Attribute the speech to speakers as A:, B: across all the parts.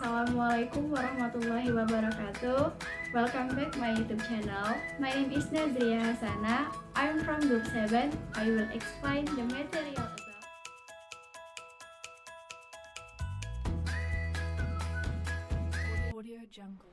A: Assalamualaikum warahmatullahi wabarakatuh. Welcome back my YouTube channel. My name is Nazria Hasana. I'm from Group 7. I will explain the material above.
B: Audio Jungle.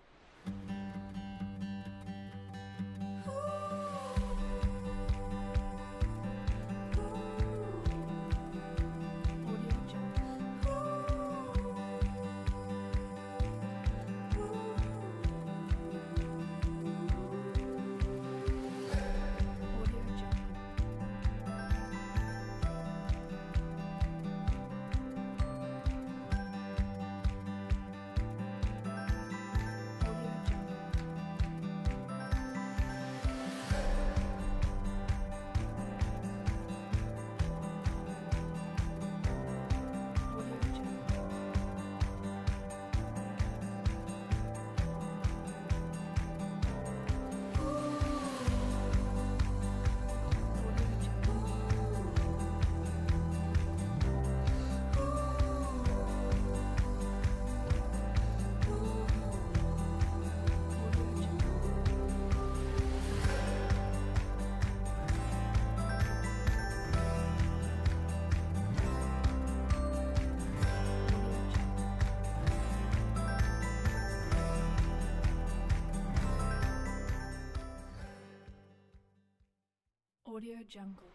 B: Audio Jungle.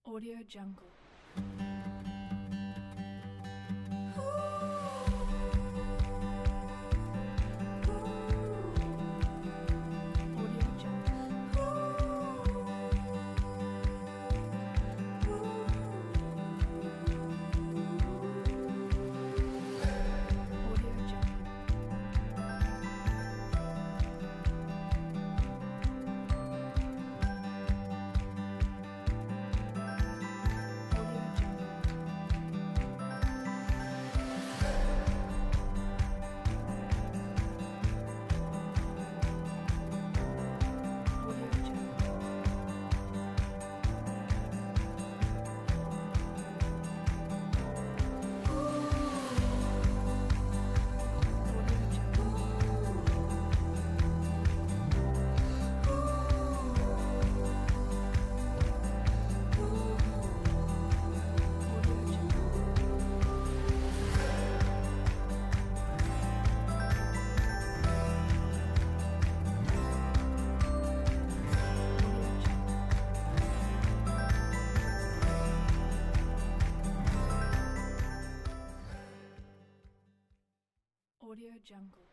B: Audio Jungle. Audio Jungle.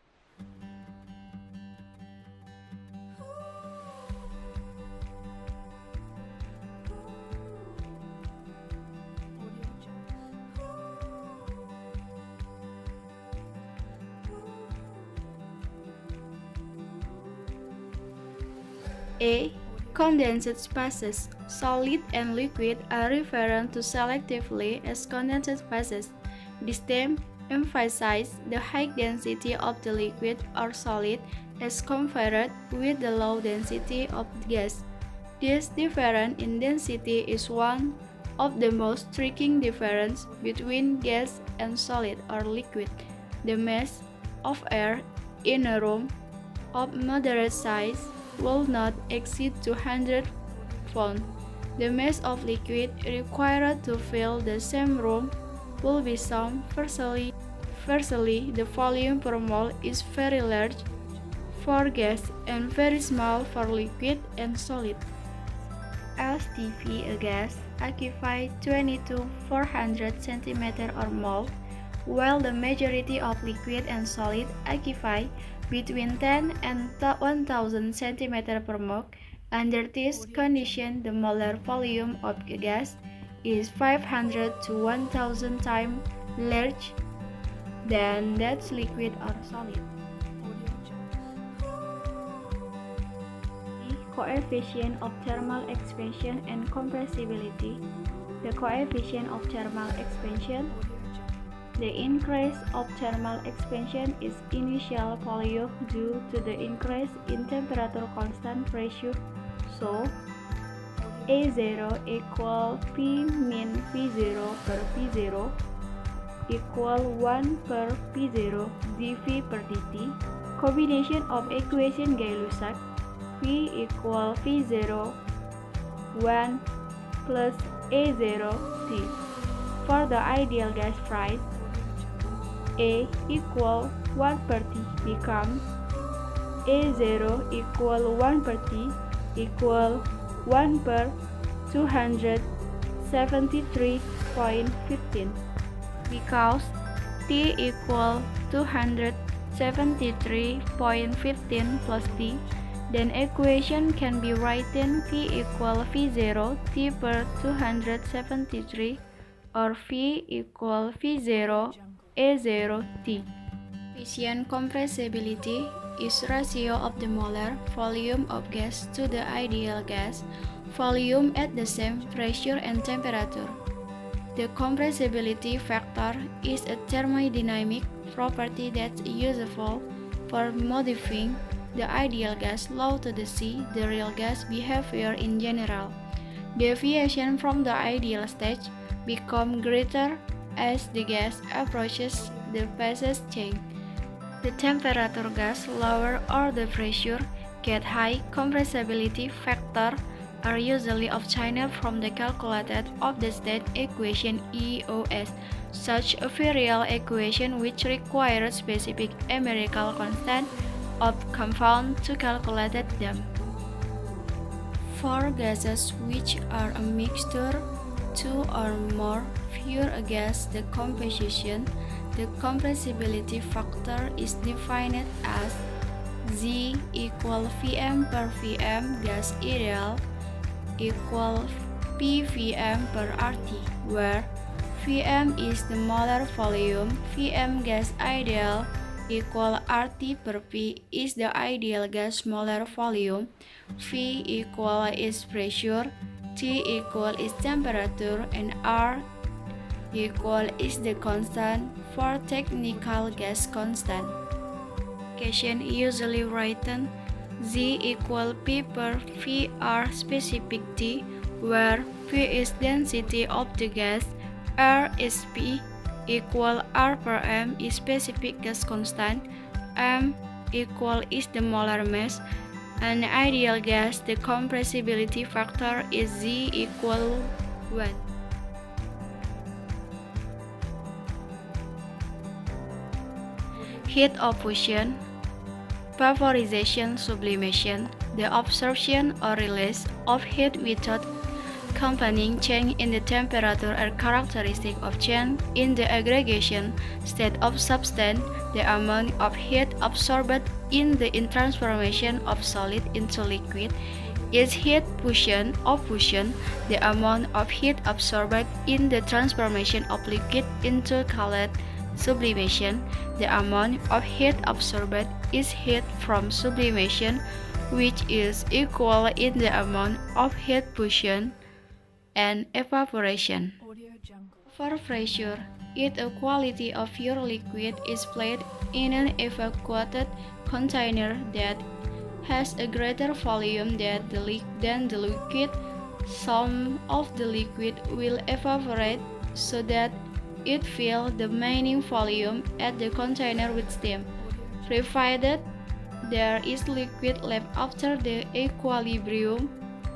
A: A. Condensed phases. Solid and liquid are referred to selectively as condensed phases. This term emphasizes the high density of the liquid or solid as compared with the low density of the gas. This difference in density is one of the most striking difference between gas and solid or liquid. The mass of air in a room of moderate size will not exceed 200 pounds. The mass of liquid required to fill the same room will be some. Firstly, the volume per mole is very large for gas and very small for liquid and solid. STV, a gas, occupies 20 to 400 cm or more, while the majority of liquid and solid occupy between 10 and 1000 cm per mole. Under this condition, the molar volume of a gas is 500 to 1000 times larger than that liquid or solid. The coefficient of thermal expansion and compressibility. The coefficient of thermal expansion. The increase of thermal expansion is initial volume due to the increase in temperature constant pressure. So, A0 equal P min V0 per V0 equal 1 per P0 dV per dt. Combination of equation Gay-Lussac, P equal V0 1 plus A0 T. For the ideal gas price, A equal 1 per T becomes A0 equal 1 per T equal 1 per 273.15 because T equal 273.15 plus T, then equation can be written P equal V0 T per 273 or V equal V0 A0 T. Coefficient compressibility is ratio of the molar volume of gas to the ideal gas volume at the same pressure and temperature. The compressibility factor is a thermodynamic property that's useful for modifying the ideal gas law to see the real gas behavior in general. Deviation from the ideal state become greater as the gas approaches the phase change. The temperature gets lower or the pressure get high. Compressibility factor are usually obtained from the calculated of the state equation EOS, such a virial equation which requires specific empirical constant of compound to calculate them. For gases which are a mixture, two or more pure gas, the composition, the compressibility factor is defined as Z equal Vm per Vm gas ideal equal PVm per RT, where Vm is the molar volume, Vm gas ideal equal RT per P is the ideal gas molar volume, V equal is pressure, T equal is temperature, and R equal is the constant for technical gas constant. Equation usually written Z equal P per VR specific T, where V is density of the gas, R is P equal R per M is specific gas constant, M equal is the molar mass, and ideal gas the compressibility factor is Z equal 1. Heat of fusion, vaporization, sublimation, the absorption or release of heat without accompanying change in the temperature are characteristic of change in the aggregation state of substance. The amount of heat absorbed in the transformation of solid into liquid is heat fusion of fusion. The amount of heat absorbed in the transformation of liquid into solid sublimation. The amount of heat absorbed is heat from sublimation, which is equal in the amount of heat fusion and evaporation. For pressure, if a quantity of pure liquid is placed in an evacuated container that has a greater volume than the liquid, Some of the liquid will evaporate so that it fills the remaining volume at the container with steam. Provided there is liquid left after the equilibrium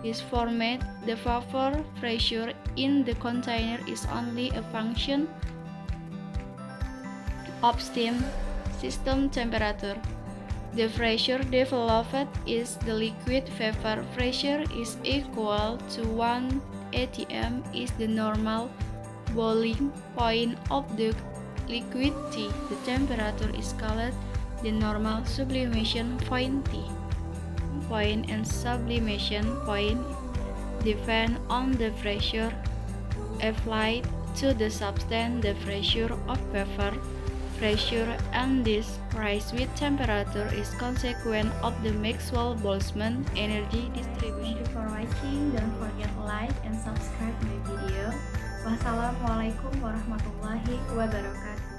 A: is formed, the vapor pressure in the container is only a function of steam system temperature. The pressure developed is the liquid vapor pressure is equal to 1 atm is the normal boiling point of the liquid T. The temperature is called the normal sublimation point T. Point and sublimation point depend on the pressure applied to the substance, the pressure of vapor pressure, and this rise with temperature is consequent of the Maxwell-Boltzmann energy distribution.
C: Thank you for watching. Don't forget to like and subscribe my video. Wassalamualaikum warahmatullahi wabarakatuh.